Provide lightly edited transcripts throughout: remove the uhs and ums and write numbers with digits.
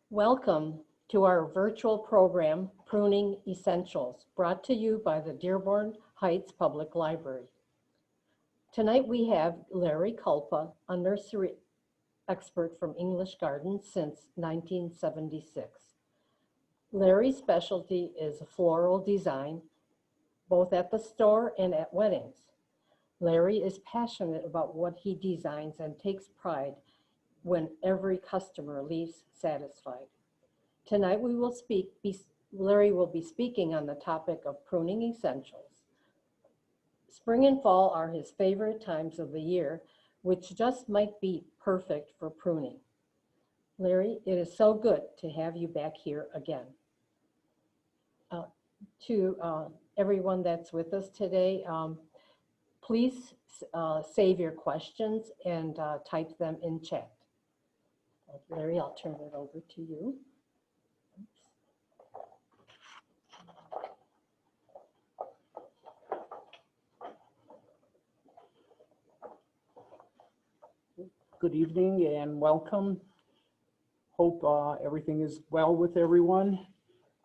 Welcome to our virtual program, Pruning Essentials, brought to you by the Dearborn Heights Public Library. Tonight we have Larry Kulpa, a nursery expert from English Gardens since 1976. Larry's specialty is floral design, both at the store and at weddings. Larry is passionate about what he designs and takes pride when every customer leaves satisfied. Tonight Larry will be speaking on the topic of pruning essentials. Spring and fall are his favorite times of the year, which just might be perfect for pruning. Larry, it is so good to have you back here again. To everyone that's with us today, please save your questions and type them in chat. Larry, I'll turn it over to you. Good evening and welcome. Hope everything is well with everyone.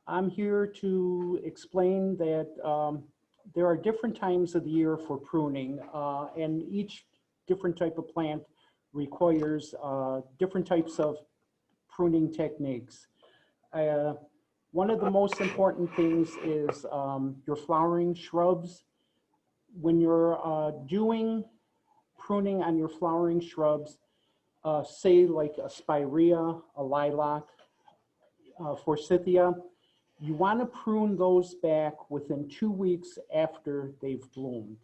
I'm here to explain that there are different times of the year for pruning, and each different type of plant requires different types of pruning techniques. One of the most important things is your flowering shrubs. When you're doing pruning on your flowering shrubs, say like a spirea, a lilac, forsythia, you want to prune those back within 2 weeks after they've bloomed.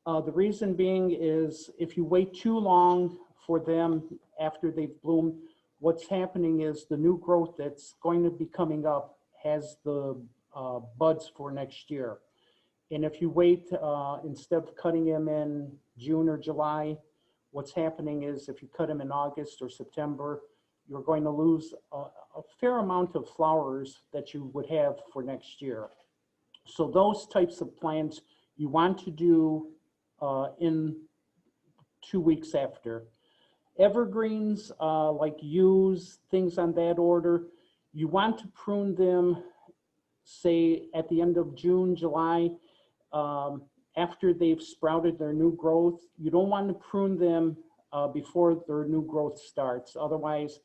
The reason being is if you wait too long for them after they've bloomed, what's happening is the new growth that's going to be coming up has the buds for next year. And if you wait, instead of cutting them in June or July, what's happening is if you cut them in August or September, you're going to lose a fair amount of flowers that you would have for next year. So those types of plants you want to do in 2 weeks after. Evergreens like yews, things on that order, you want to prune them, say at the end of June, July, after they've sprouted their new growth. You don't want to prune them before their new growth starts. Otherwise,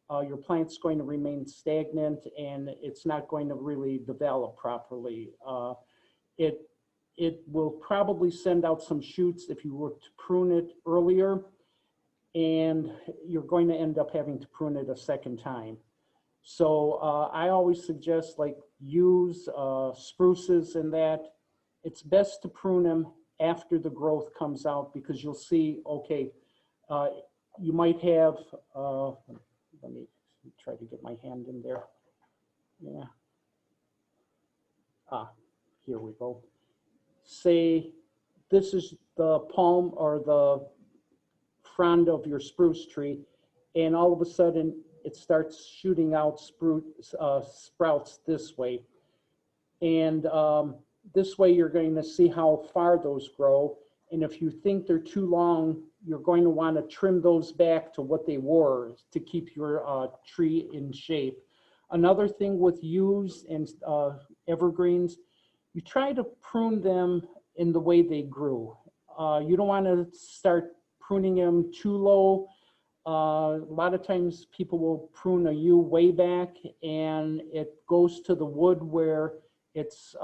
your plant's going to remain stagnant and it's not going to really develop properly. It will probably send out some shoots if you were to prune it earlier, and you're going to end up having to prune it a second time. So I always suggest like yews, spruces and that, it's best to prune them after the growth comes out, because you'll see, okay, you might have, let me try to get my hand in there. Yeah. Here we go. Say this is the palm or the frond of your spruce tree, and all of a sudden it starts shooting out sprouts this way. And this way you're going to see how far those grow. And if you think they're too long, you're going to want to trim those back to what they were to keep your tree in shape. Another thing with yews and evergreens, you try to prune them in the way they grew. You don't want to start pruning them too low. A lot of times people will prune a yew way back and it goes to the wood where it's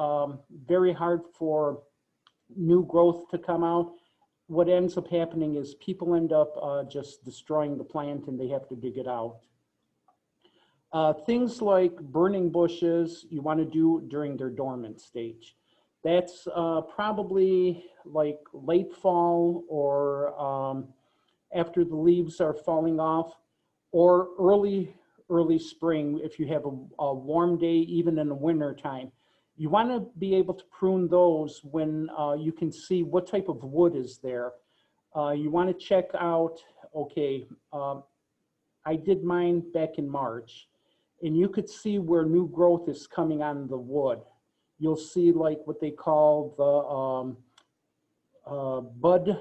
very hard for new growth to come out. What ends up happening is people end up just destroying the plant and they have to dig it out. Things like burning bushes, you want to do during their dormant stage. That's probably like late fall or after the leaves are falling off, or early spring if you have a warm day, even in the winter time. You want to be able to prune those when you can see what type of wood is there. You want to check out, okay, I did mine back in March, and you could see where new growth is coming on the wood. You'll see like what they call the bud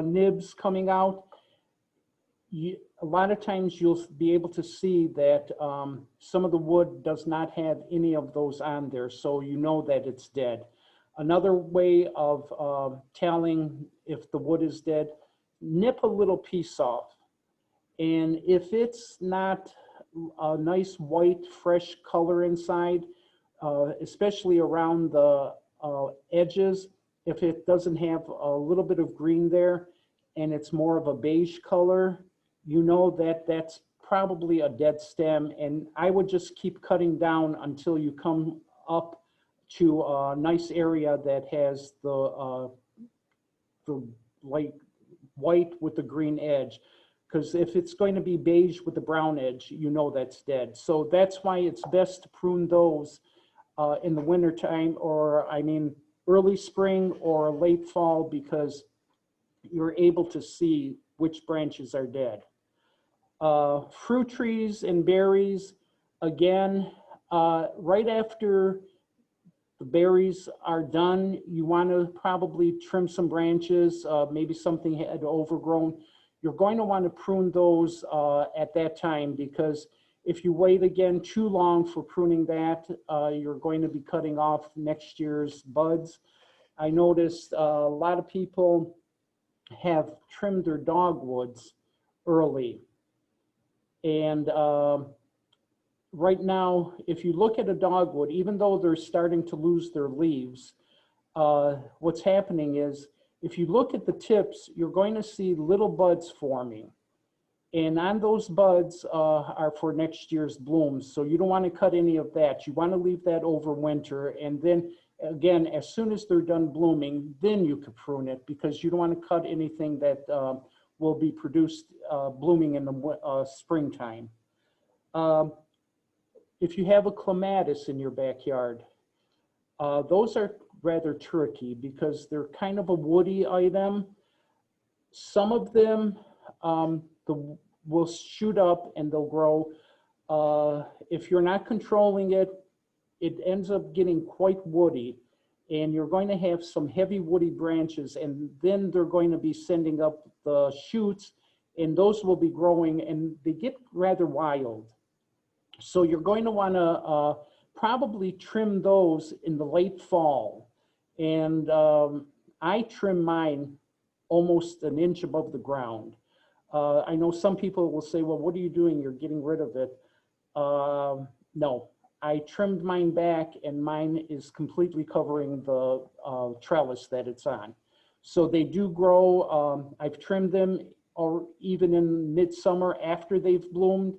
nibs coming out. a lot of times you'll be able to see that some of the wood does not have any of those on there, so you know that it's dead. Another way of telling if the wood is dead, nip a little piece off. And if it's not a nice white, fresh color inside, especially around the edges, if it doesn't have a little bit of green there and it's more of a beige color, you know that that's probably a dead stem. And I would just keep cutting down until you come up to a nice area that has the light white with the green edge. Because if it's going to be beige with the brown edge, you know that's dead. So that's why it's best to prune those in the winter time, or I mean early spring or late fall, because you're able to see which branches are dead. Fruit trees and berries, again, right after the berries are done, you want to probably trim some branches, maybe something had overgrown. You're going to want to prune those at that time, because if you wait again too long for pruning that, you're going to be cutting off next year's buds. I noticed a lot of people have trimmed their dogwoods early. And right now, if you look at a dogwood, even though they're starting to lose their leaves, what's happening is, if you look at the tips, you're going to see little buds forming. And on those buds are for next year's blooms. So you don't want to cut any of that. You want to leave that over winter. And then again, as soon as they're done blooming, then you can prune it, because you don't want to cut anything that will be produced blooming in the springtime. If you have a clematis in your backyard, those are rather tricky because they're kind of a woody item. Some of them will shoot up and they'll grow. If you're not controlling it, it ends up getting quite woody, and you're going to have some heavy woody branches, and then they're going to be sending up the shoots, and those will be growing, and they get rather wild. So you're going to want to probably trim those in the late fall. And I trim mine almost an inch above the ground. I know some people will say, well, what are you doing? You're getting rid of it. No, I trimmed mine back, and mine is completely covering the trellis that it's on. So they do grow. I've trimmed them or even in midsummer after they've bloomed,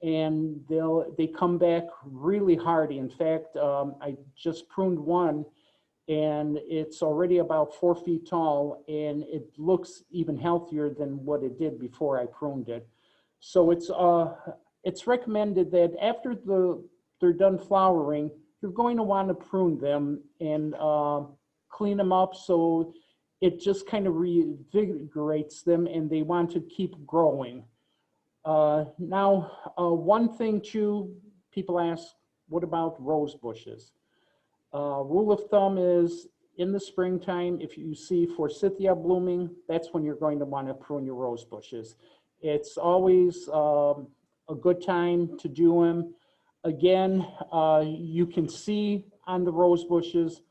and they come back really hardy. In fact, I just pruned one, and it's already about 4 feet tall, and it looks even healthier than what it did before I pruned it. So it's recommended that after they're done flowering, you're going to want to prune them and clean them up, so it just kind of reinvigorates them and they want to keep growing. Now, one thing too, people ask, what about rose bushes? Rule of thumb is, in the springtime, if you see forsythia blooming, that's when you're going to want to prune your rose bushes. It's always a good time to do them. Again, you can see on the rose bushes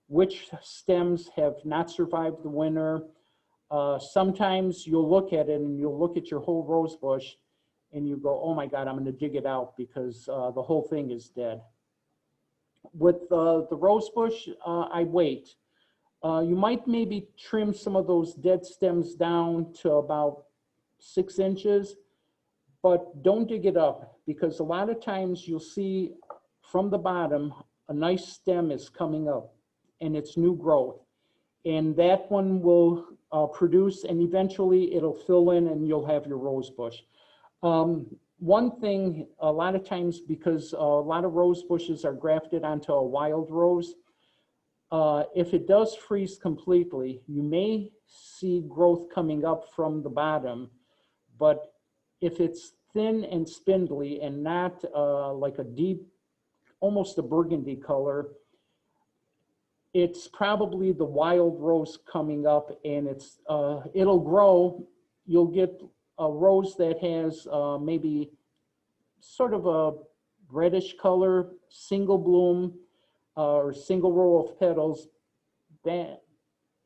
which stems have not survived the winter. Sometimes you'll look at it and you'll look at your whole rose bush and you go, oh my God, I'm going to dig it out because the whole thing is dead. With the rose bush, I wait. You might maybe trim some of those dead stems down to about 6 inches, but don't dig it up, because a lot of times you'll see from the bottom a nice stem is coming up and it's new growth, and that one will produce, and eventually it'll fill in and you'll have your rose bush. One thing, a lot of times, because a lot of rose bushes are grafted onto a wild rose, if it does freeze completely, you may see growth coming up from the bottom, but if it's thin and spindly and not like a deep, almost a burgundy color, it's probably the wild rose coming up, and it'll grow. You'll get a rose that has maybe sort of a reddish color, single bloom, or single row of petals, that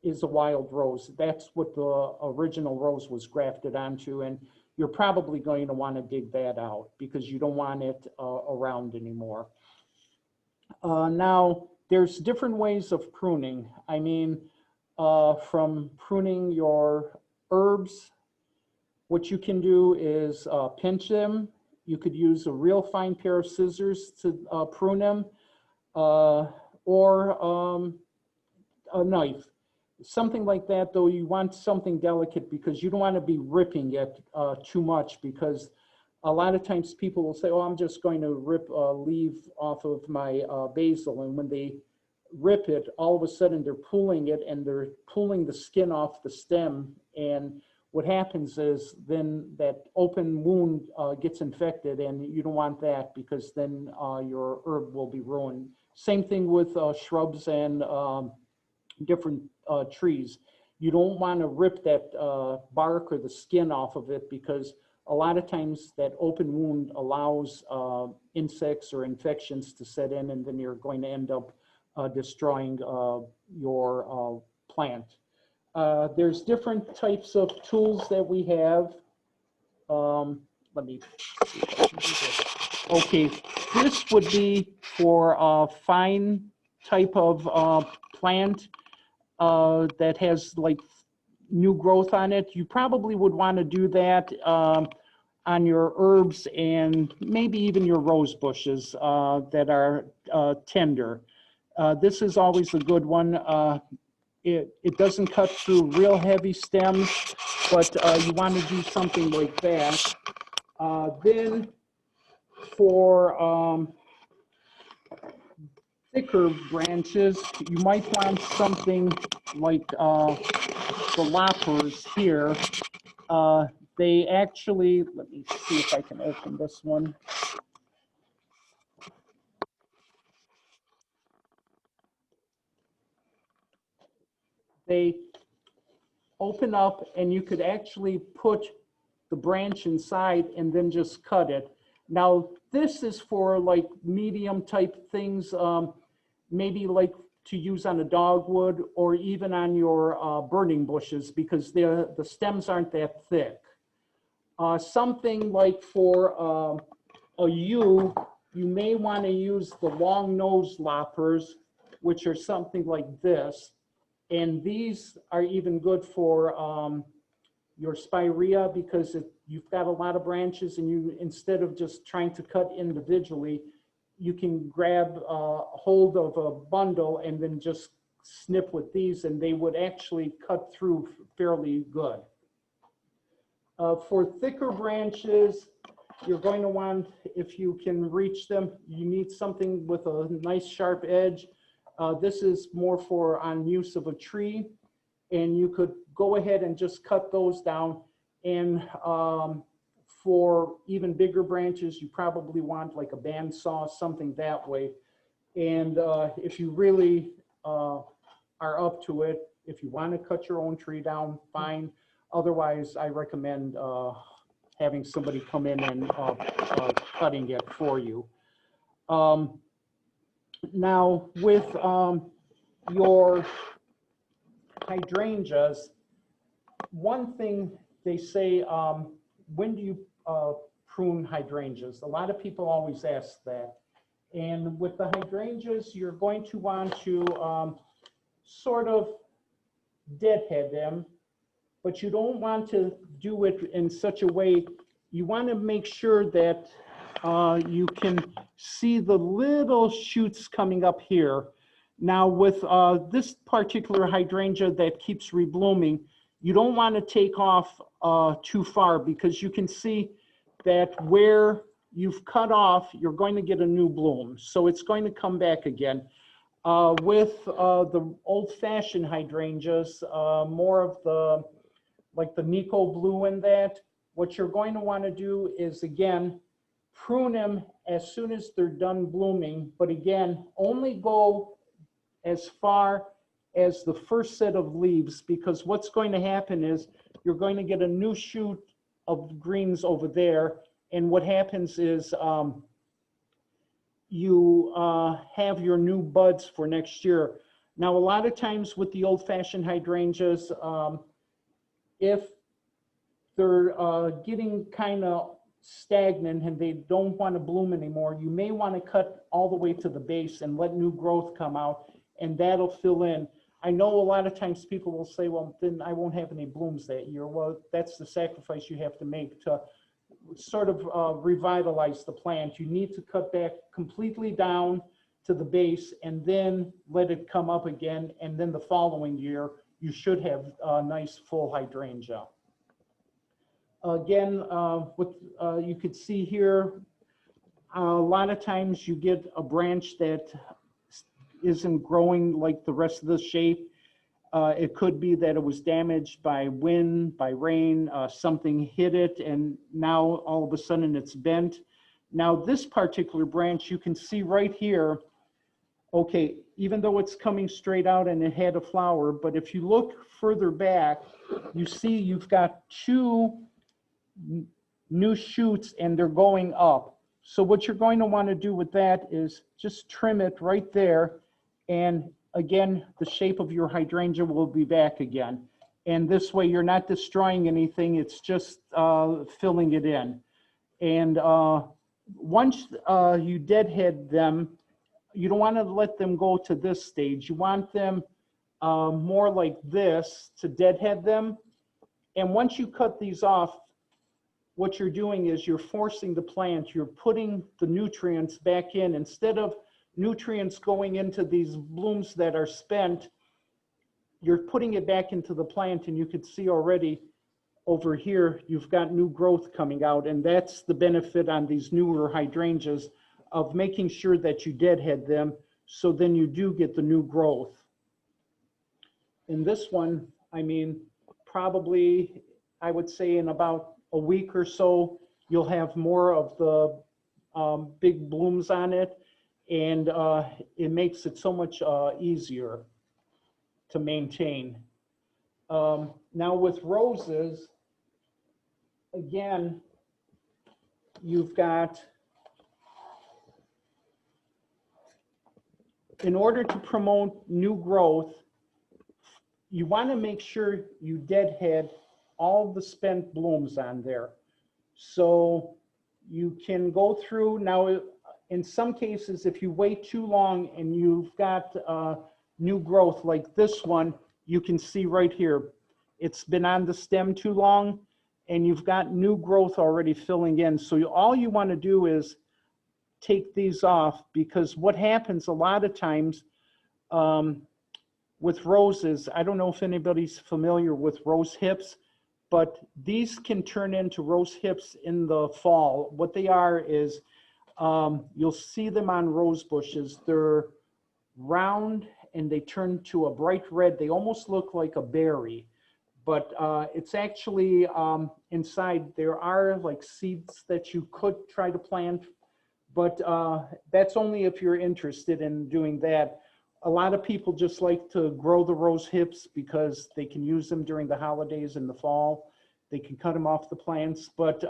is a wild rose. That's what the original rose was grafted onto, and you're probably going to want to dig that out because you don't want it around anymore. Now, there's different ways of pruning. I mean, from pruning your herbs, what you can do is pinch them. You could use a real fine pair of scissors to prune them, or a knife. Something like that, though, you want something delicate because you don't want to be ripping it too much, because a lot of times people will say, oh, I'm just going to rip a leaf off of my basil. And when they rip it, all of a sudden they're pulling it and they're pulling the skin off the stem. And what happens is then that open wound gets infected, and you don't want that because then your herb will be ruined. Same thing with shrubs and different trees. You don't want to rip that bark or the skin off of it, because a lot of times that open wound allows insects or infections to set in, and then you're going to end up destroying your plant. There's different types of tools that we have. Let me see if I can do this. Okay, this would be for a fine type of plant that has like new growth on it. You probably would want to do that on your herbs and maybe even your rose bushes that are tender. This is always a good one. It doesn't cut through real heavy stems, but you want to do something like that. Then for thicker branches, you might want something like the Loppers here. They actually, let me see if I can open this one. They open up and you could actually put the branch inside and then just cut it. Now, this is for like medium type things, maybe like to use on a dogwood or even on your burning bushes, because the stems aren't that thick. Something like for a yew, you may want to use the long nose loppers, which are something like this. And these are even good for your spirea, because you've got a lot of branches, and you, instead of just trying to cut individually, you can grab hold of a bundle and then just snip with these, and they would actually cut through fairly good. For thicker branches, you're going to want, if you can reach them, you need something with a nice sharp edge. This is more for on use of a tree, and you could go ahead and just cut those down. And for even bigger branches, you probably want like a bandsaw, something that way. And if you really are up to it, if you want to cut your own tree down, fine. Otherwise, I recommend having somebody come in and cutting it for you. Now, with your hydrangeas, one thing they say, when do you prune hydrangeas? A lot of people always ask that. And with the hydrangeas, you're going to want to sort of deadhead them, but you don't want to do it in such a way. You want to make sure that you can see the little shoots coming up here. Now with this particular hydrangea that keeps reblooming, you don't want to take off too far, because you can see that where you've cut off, you're going to get a new bloom. So it's going to come back again. With the old-fashioned hydrangeas, more of the, like the Nico blue and that, what you're going to want to do is, again, prune them as soon as they're done blooming. But again, only go as far as the first set of leaves, because what's going to happen is you're going to get a new shoot of greens over there. And what happens is you have your new buds for next year. Now, a lot of times with the old-fashioned hydrangeas, if they're getting kind of stagnant and they don't want to bloom anymore, you may want to cut all the way to the base and let new growth come out, and that'll fill in. I know a lot of times people will say, well, then I won't have any blooms that year. Well, that's the sacrifice you have to make to sort of revitalize the plant. You need to cut back completely down to the base and then let it come up again. And then the following year, you should have a nice full hydrangea. Again, what you could see here, a lot of times you get a branch that isn't growing like the rest of the shape. It could be that it was damaged by wind, by rain, something hit it, and now all of a sudden it's bent. Now this particular branch, you can see right here, okay, even though it's coming straight out and it had a flower, but if you look further back, you see you've got two new shoots and they're going up. So what you're going to want to do with that is just trim it right there, and again, the shape of your hydrangea will be back again. And this way you're not destroying anything, it's just filling it in. And once you deadhead them, you don't want to let them go to this stage. You want them more like this to deadhead them. And once you cut these off, what you're doing is you're forcing the plant, you're putting the nutrients back in. Instead of nutrients going into these blooms that are spent, you're putting it back into the plant, and you can see already over here, you've got new growth coming out, and that's the benefit on these newer hydrangeas of making sure that you deadhead them, so then you do get the new growth. In this one, I mean, probably, I would say in about a week or so, you'll have more of the big blooms on it, and it makes it so much easier to maintain. Now with roses, again, you've got, in order to promote new growth, you want to make sure you deadhead all the spent blooms on there. So you can go through, now in some cases, if you wait too long and you've got new growth like this one, you can see right here, it's been on the stem too long and you've got new growth already filling in. So all you want to do is take these off, because what happens a lot of times with roses, I don't know if anybody's familiar with rose hips, but these can turn into rose hips in the fall. What they are is, you'll see them on rose bushes. They're round and they turn to a bright red. They almost look like a berry, but it's actually inside there are like seeds that you could try to plant, but that's only if you're interested in doing that. A lot of people just like to grow the rose hips because they can use them during the holidays in the fall. They can cut them off the plants, but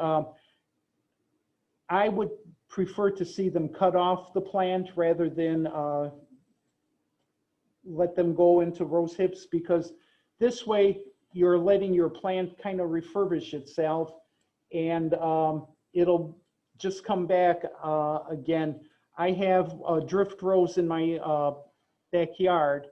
I would prefer to see them cut off the plant rather than let them go into rose hips, because this way you're letting your plant kind of refurbish itself, and it'll just come back again. I have a drift rose in my backyard,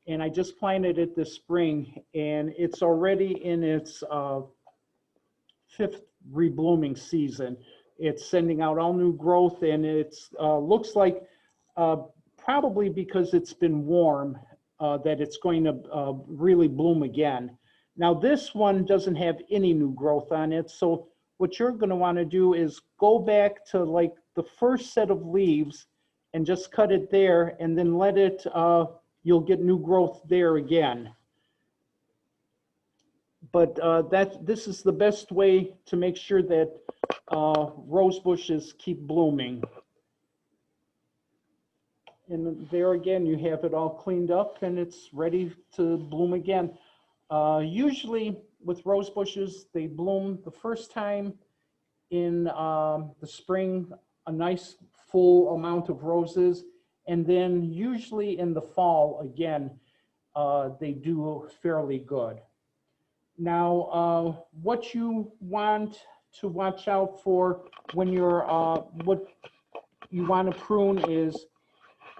and I just planted it this spring, and it's already in its 5th reblooming season. It's sending out all new growth, and it's looks like probably because it's been warm that it's going to really bloom again. Now this one doesn't have any new growth on it, so what you're going to want to do is go back to like the first set of leaves and just cut it there, and then let it, you'll get new growth there again. But this is the best way to make sure that rose bushes keep blooming. And there again, you have it all cleaned up and it's ready to bloom again. Usually with rose bushes, they bloom the first time in the spring, a nice full amount of roses. And then usually in the fall, again, they do fairly good. Now, what you want to watch out for when you're, what you want to prune is,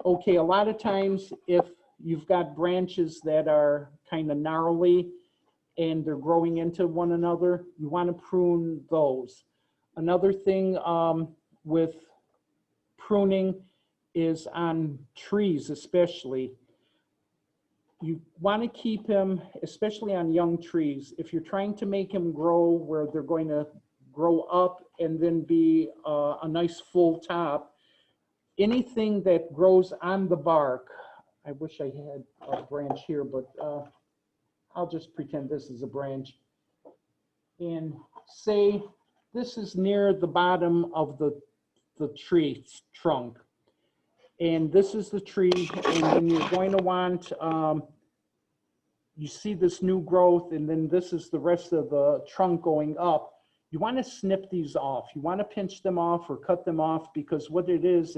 okay, a lot of times if you've got branches that are kind of gnarly and they're growing into one another, you want to prune those. Another thing with pruning is on trees especially. You want to keep them, especially on young trees, if you're trying to make them grow where they're going to grow up and then be a nice full top, anything that grows on the bark, I wish I had a branch here, but I'll just pretend this is a branch. And say this is near the bottom of the tree trunk. And this is the tree, and then you're going to want, you see this new growth, and then this is the rest of the trunk going up. You want to snip these off. You want to pinch them off or cut them off, because what it is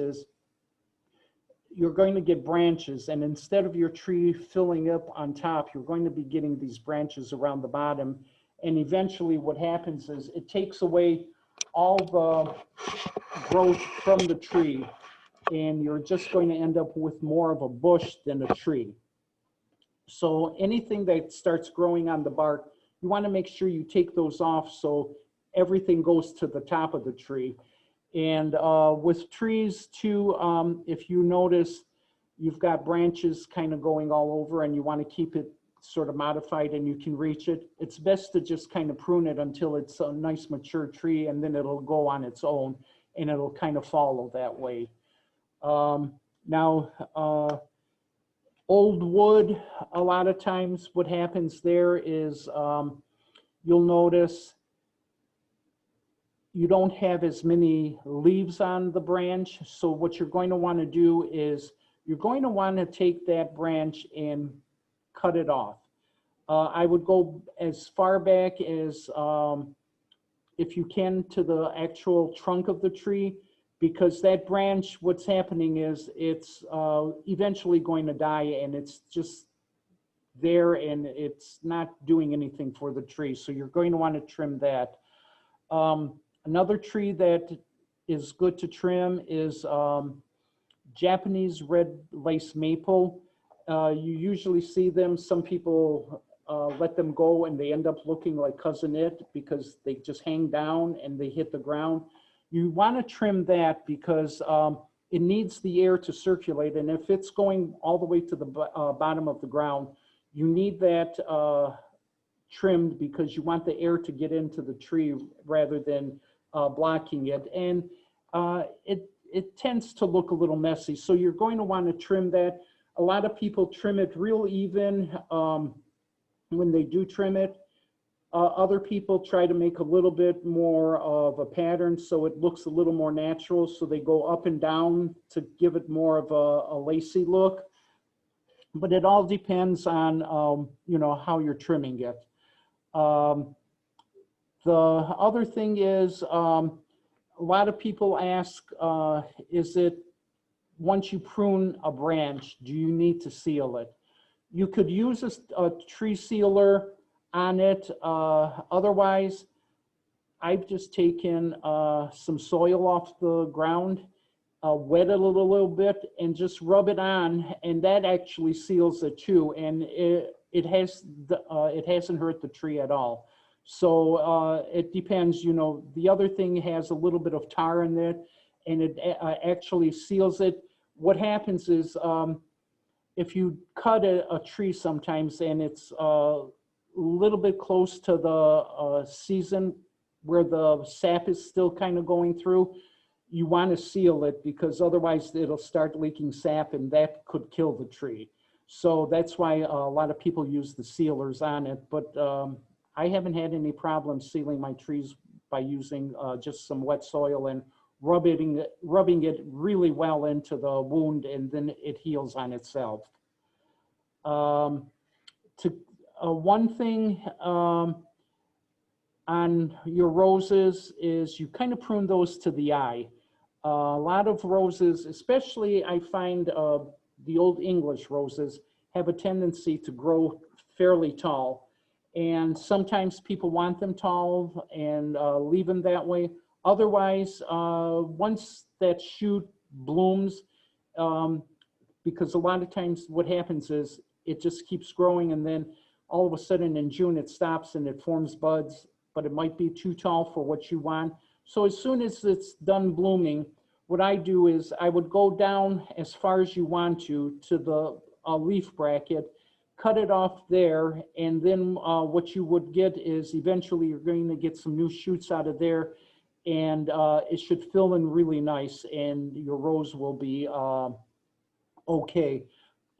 you're going to get branches, and instead of your tree filling up on top, you're going to be getting these branches around the bottom. And eventually what happens is it takes away all the growth from the tree, and you're just going to end up with more of a bush than a tree. So anything that starts growing on the bark, you want to make sure you take those off so everything goes to the top of the tree. And with trees too, if you notice you've got branches kind of going all over and you want to keep it sort of modified and you can reach it, it's best to just kind of prune it until it's a nice mature tree, and then it'll go on its own and it'll kind of follow that way. Now, old wood, a lot of times what happens there is you'll notice you don't have as many leaves on the branch. So what you're going to want to do is you're going to want to take that branch and cut it off. I would go as far back as, if you can, to the actual trunk of the tree, because that branch, what's happening is it's eventually going to die, and it's just there and it's not doing anything for the tree. So you're going to want to trim that. Another tree that is good to trim is Japanese red lace maple. You usually see them, some people let them go and they end up looking like Cousin It because they just hang down and they hit the ground. You want to trim that because it needs the air to circulate, and if it's going all the way to the bottom of the ground, you need that trimmed because you want the air to get into the tree rather than blocking it. And it tends to look a little messy, so you're going to want to trim that. A lot of people trim it real even when they do trim it. Other people try to make a little bit more of a pattern so it looks a little more natural, so they go up and down to give it more of a lacy look. But it all depends on you know, how you're trimming it. The other thing is, a lot of people ask, is it, once you prune a branch, do you need to seal it? You could use a tree sealer on it. Otherwise, I've just taken some soil off the ground, wet it a little bit, and just rub it on, and that actually seals it too. And it hasn't hurt the tree at all. So it depends, you know. The other thing has a little bit of tar in it, and it actually seals it. What happens is if you cut a tree sometimes and it's a little bit close to the season where the sap is still kind of going through, you want to seal it because otherwise it'll start leaking sap and that could kill the tree. So that's why a lot of people use the sealers on it. But I haven't had any problems sealing my trees by using just some wet soil and rubbing it really well into the wound, and then it heals on itself. One thing on your roses is you kind of prune those to the eye. A lot of roses, especially I find the Old English roses, have a tendency to grow fairly tall. And sometimes people want them tall and leave them that way. Otherwise, once that shoot blooms, because a lot of times what happens is it just keeps growing, and then all of a sudden in June it stops and it forms buds, but it might be too tall for what you want. So as soon as it's done blooming, what I do is I would go down as far as you want to the leaf bracket, cut it off there, and then what you would get is eventually you're going to get some new shoots out of there, and it should fill in really nice, and your rose will be okay.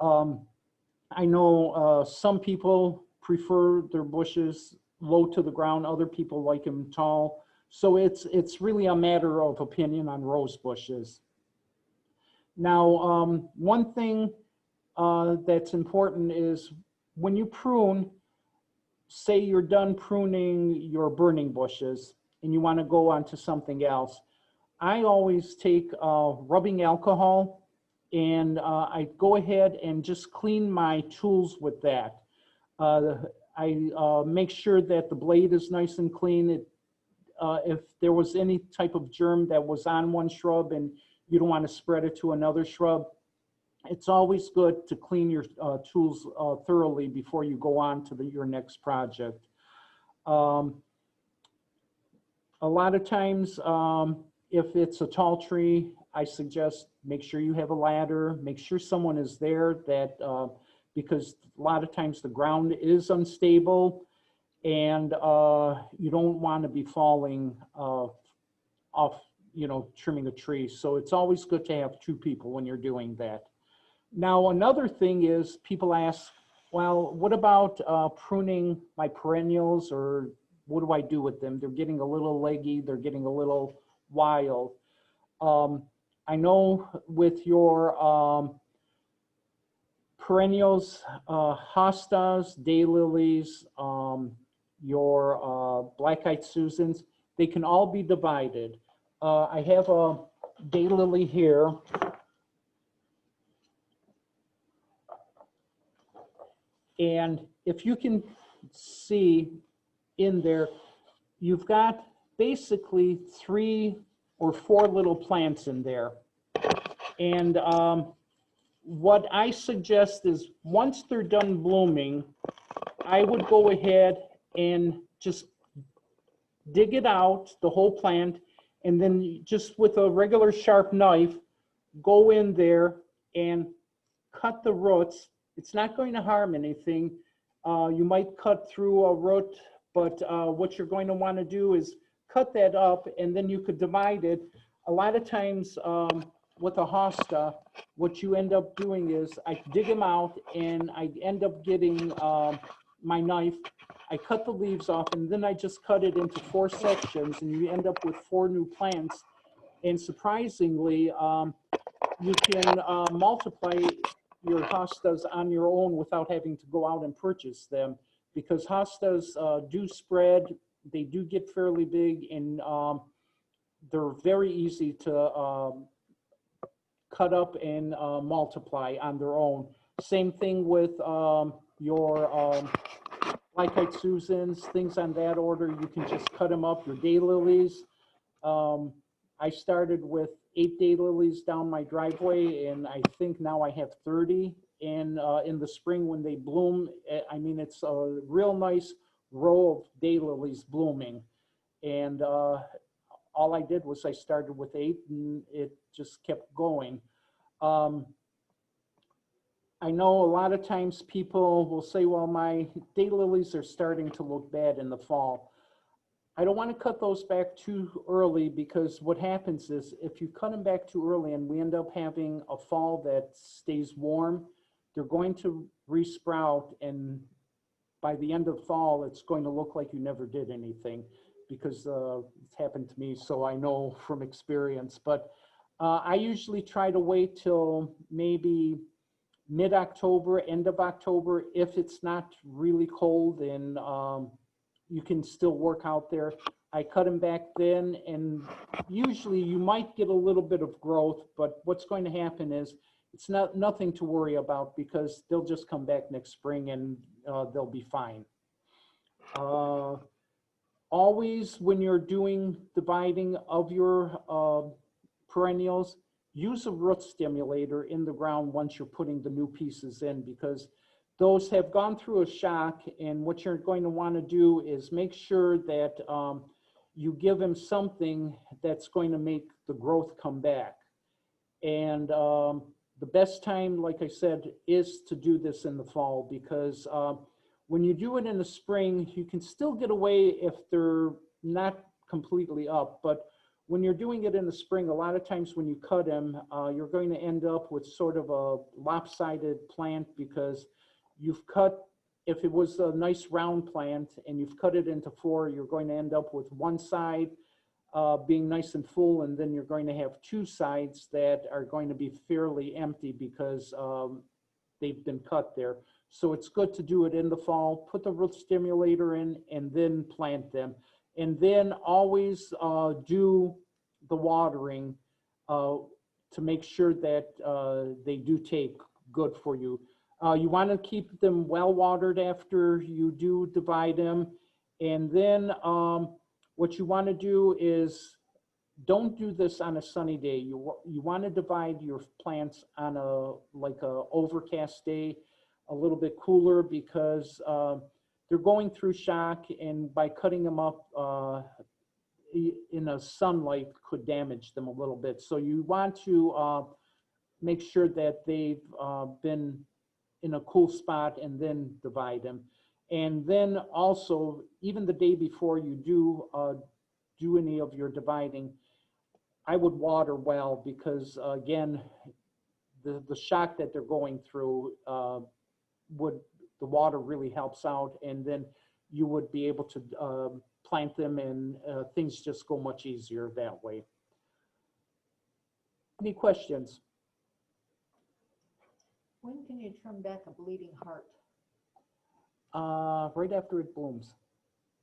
I know some people prefer their bushes low to the ground, other people like them tall. So it's really a matter of opinion on rose bushes. Now, one thing that's important is when you prune, say you're done pruning your burning bushes and you want to go on to something else, I always take rubbing alcohol and I go ahead and just clean my tools with that. I make sure that the blade is nice and clean. If there was any type of germ that was on one shrub and you don't want to spread it to another shrub, it's always good to clean your tools thoroughly before you go on to your next project. A lot of times, if it's a tall tree, I suggest make sure you have a ladder, make sure someone is there that, because a lot of times the ground is unstable and you don't want to be falling off, trimming a tree. So it's always good to have two people when you're doing that. Now, another thing is people ask, well, what about pruning my perennials, or what do I do with them? They're getting a little leggy, they're getting a little wild. I know with your perennials, hostas, daylilies, your black-eyed Susans, they can all be divided. I have a daylily here. And if you can see in there, you've got basically 3 or 4 little plants in there. And what I suggest is once they're done blooming, I would go ahead and just dig it out, the whole plant, and then just with a regular sharp knife, go in there and cut the roots. It's not going to harm anything. You might cut through a root, but what you're going to want to do is cut that up, and then you could divide it. A lot of times with a hosta, what you end up doing is I dig them out and I end up getting my knife. I cut the leaves off and then I just cut it into 4 sections, and you end up with 4 new plants. And surprisingly, you can multiply your hostas on your own without having to go out and purchase them, because hostas do spread, they do get fairly big, and they're very easy to cut up and multiply on their own. Same thing with your black-eyed Susans, things on that order. You can just cut them up. Your daylilies. I started with 8 daylilies down my driveway, and I think now I have 30. And in the spring when they bloom, I mean, it's a real nice row of daylilies blooming. And all I did was I started with 8 and it just kept going. I know a lot of times people will say, well, my daylilies are starting to look bad in the fall. I don't want to cut those back too early, because what happens is if you cut them back too early and we end up having a fall that stays warm, they're going to resprout, and by the end of fall, it's going to look like you never did anything, because it's happened to me, so I know from experience. But I usually try to wait till maybe mid-October, end of October, if it's not really cold and you can still work out there. I cut them back then, and usually you might get a little bit of growth, but what's going to happen is it's nothing to worry about because they'll just come back next spring and they'll be fine. Always when you're doing dividing of your perennials, use a root stimulator in the ground once you're putting the new pieces in, because those have gone through a shock, and what you're going to want to do is make sure that you give them something that's going to make the growth come back. And the best time, like I said, is to do this in the fall, because when you do it in the spring, you can still get away if they're not completely up. But when you're doing it in the spring, a lot of times when you cut them, you're going to end up with sort of a lopsided plant, because you've cut, if it was a nice round plant and you've cut it into four, you're going to end up with one side being nice and full, and then you're going to have two sides that are going to be fairly empty because they've been cut there. So it's good to do it in the fall, put the root stimulator in, and then plant them. And then always do the watering to make sure that they do take good for you. You want to keep them well watered after you do divide them. And then what you want to do is, don't do this on a sunny day. You want to divide your plants on like a overcast day, a little bit cooler, because they're going through shock, and by cutting them up in a sunlight could damage them a little bit. So you want to make sure that they've been in a cool spot and then divide them. And then also, even the day before you do any of your dividing, I would water well, because again, the shock that they're going through the water really helps out, and then you would be able to plant them, and things just go much easier that way. Any questions? When can you trim back a bleeding heart? Right after it blooms.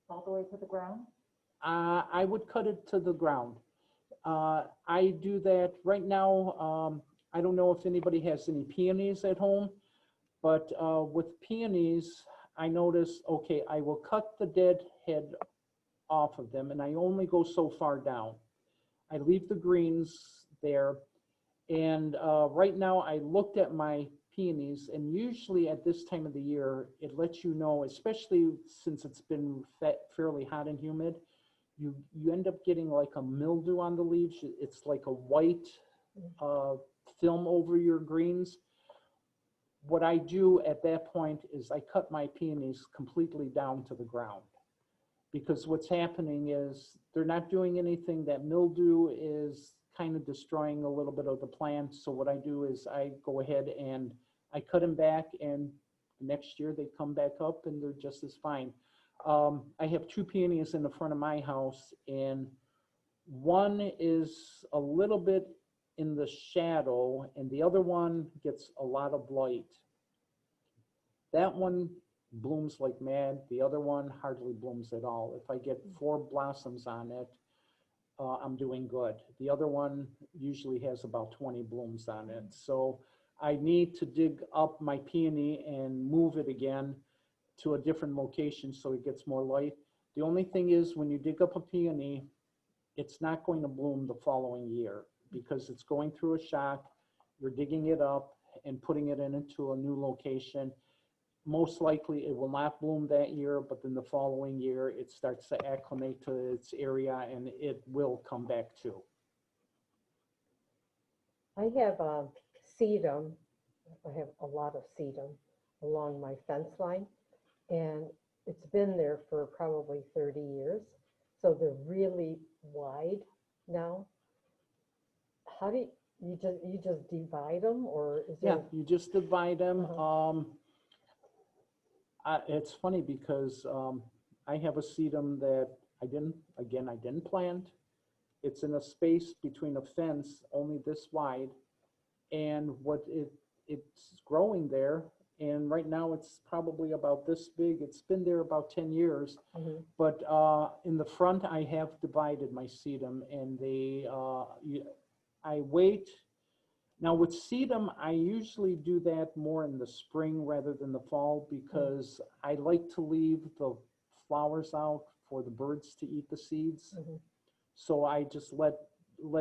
All the way to the ground? I would cut it to the ground. I do that right now. I don't know if anybody has any peonies at home, but with peonies, I notice, okay, I will cut the dead head off of them, and I only go so far down. I leave the greens there. And right now, I looked at my peonies, and usually at this time of the year, it lets you know, especially since it's been fairly hot and humid, you end up getting like a mildew on the leaves. It's like a white film over your greens. What I do at that point is I cut my peonies completely down to the ground, because what's happening is they're not doing anything. That mildew is kind of destroying a little bit of the plant. So what I do is I go ahead and I cut them back, and next year they come back up and they're just as fine. I have two peonies in the front of my house, and one is a little bit in the shadow, and the other one gets a lot of light. That one blooms like mad. The other one hardly blooms at all. If I get 4 blossoms on it, I'm doing good. The other one usually has about 20 blooms on it. So I need to dig up my peony and move it again to a different location so it gets more light. The only thing is, when you dig up a peony, it's not going to bloom the following year, because it's going through a shock. You're digging it up and putting it into a new location. Most likely it will not bloom that year, but then the following year it starts to acclimate to its area and it will come back too. I have sedum. I have a lot of sedum along my fence line, and it's been there for probably 30 years. So they're really wide now. How do you just divide them, or is there? Yeah, you just divide them. It's funny because I have a sedum that I didn't plant. It's in a space between a fence only this wide, and what it's growing there, And right now it's probably about this big. It's been there about 10 years. Mhm. But in the front, I have divided my sedum, and I wait. Now with sedum, I usually do that more in the spring rather than the fall because I like to leave the flowers out for the birds to eat the seeds. Mhm. So I just let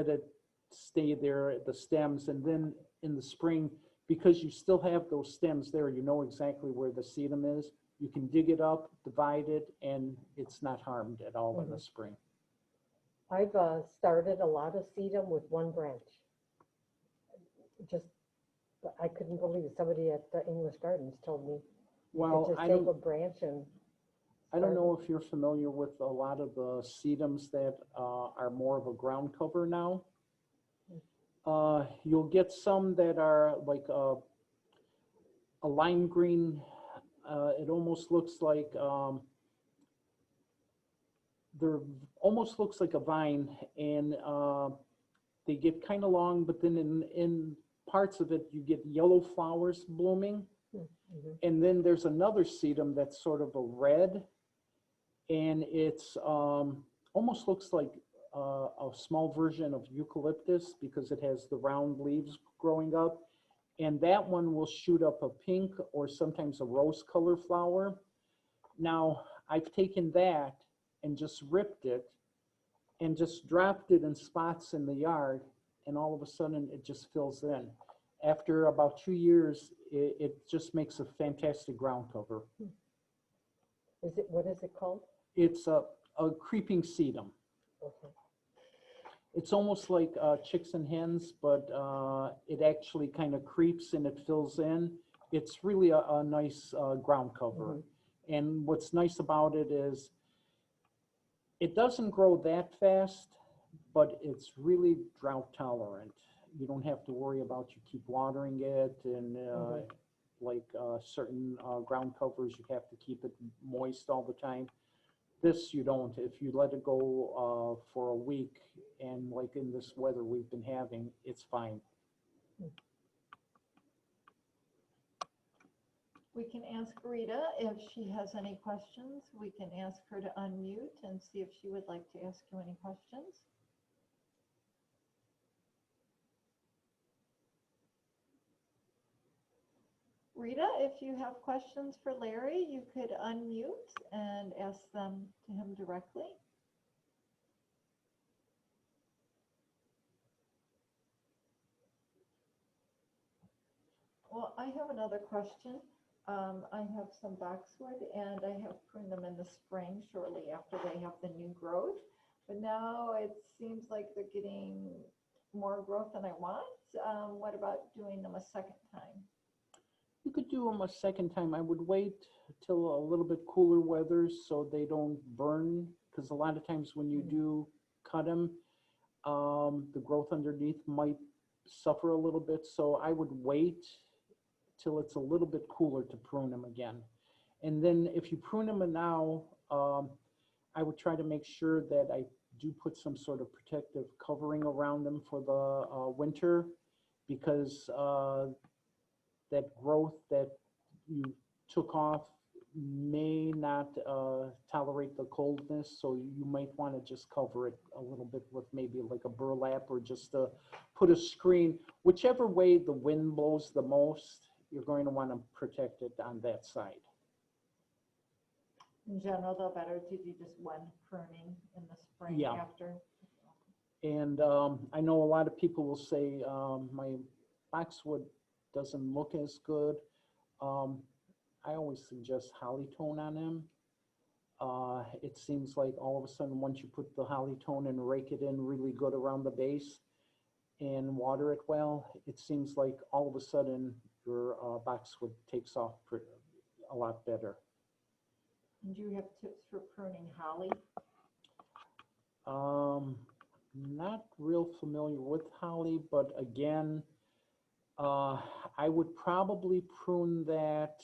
it stay there at the stems, and then in the spring, because you still have those stems there, you know exactly where the sedum is. You can dig it up, divide it, and it's not harmed at all in the spring. I've started a lot of sedum with one branch. Just, I couldn't believe it. Somebody at the English Gardens told me you Well, could just take a branch and I don't know if you're familiar with a lot of the sedums that are more of a ground cover now. You'll get some that are like a lime green. It almost looks like they're almost looks like a vine, and they get kind of long, but then in parts of it you get yellow flowers blooming. And then there's another sedum that's sort of a red, and it's almost looks like a small version of eucalyptus because it has the round leaves growing up. And that one will shoot up a pink or sometimes a rose color flower. Now, I've taken that and just ripped it and just dropped it in spots in the yard, and all of a sudden it just fills in. After about 2 years, it just makes a fantastic ground cover. what is it called? It's a creeping sedum. Okay. It's almost like chicks and hens, but it actually kind of creeps and it fills in. It's really a nice ground cover. And what's nice about it is it doesn't grow that fast, but it's really drought tolerant. You don't have to worry about you keep watering it, and like certain ground covers, you have to keep it moist all the time. This you don't. If you let it go for a week, and like in this weather we've been having, it's fine. We can ask Rita if she has any questions. We can ask her to unmute and see if she would like to ask you any questions. Rita, if you have questions for Larry, you could unmute and ask them to him directly. Well, I have another question. I have some boxwood and I have pruned them in the spring shortly after they have the new growth. But now it seems like they're getting more growth than I want. What about doing them a second time? You could do them a second time. I would wait till a little bit cooler weather so they don't burn, because a lot of times when you do cut them, the growth underneath might suffer a little bit. So I would wait till it's a little bit cooler to prune them again. And then if you prune them now, I would try to make sure that I do put some sort of protective covering around them for the winter, because that growth that you took off may not tolerate the coldness, so you might want to just cover it a little bit with maybe like a burlap, or just put a screen. Whichever way the wind blows the most, you're going to want to protect it on that side. In general, though, better to do just one pruning in the spring after. And I know a lot of people will say my boxwood doesn't look as good. I always suggest holly tone on them. It seems like all of a sudden, once you put the holly tone and rake it in really good around the base and water it well, it seems like all of a sudden your boxwood takes off a lot better. And do you have tips for pruning holly? Not real familiar with holly, but again, I would probably prune that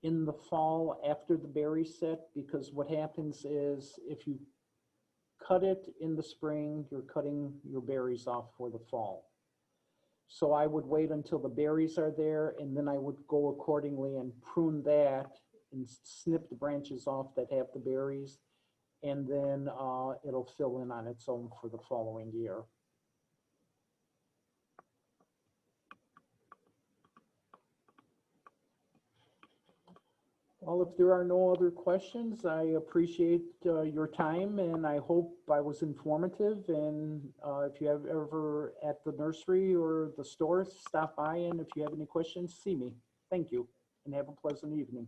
in the fall after the berries set, because what happens is if you cut it in the spring, you're cutting your berries off for the fall. So I would wait until the berries are there, and then I would go accordingly and prune that and snip the branches off that have the berries. And then it'll fill in on its own for the following year. Well, if there are no other questions, I appreciate your time, and I hope I was informative. And if you have ever at the nursery or the store, stop by, and if you have any questions, see me. Thank you, and have a pleasant evening.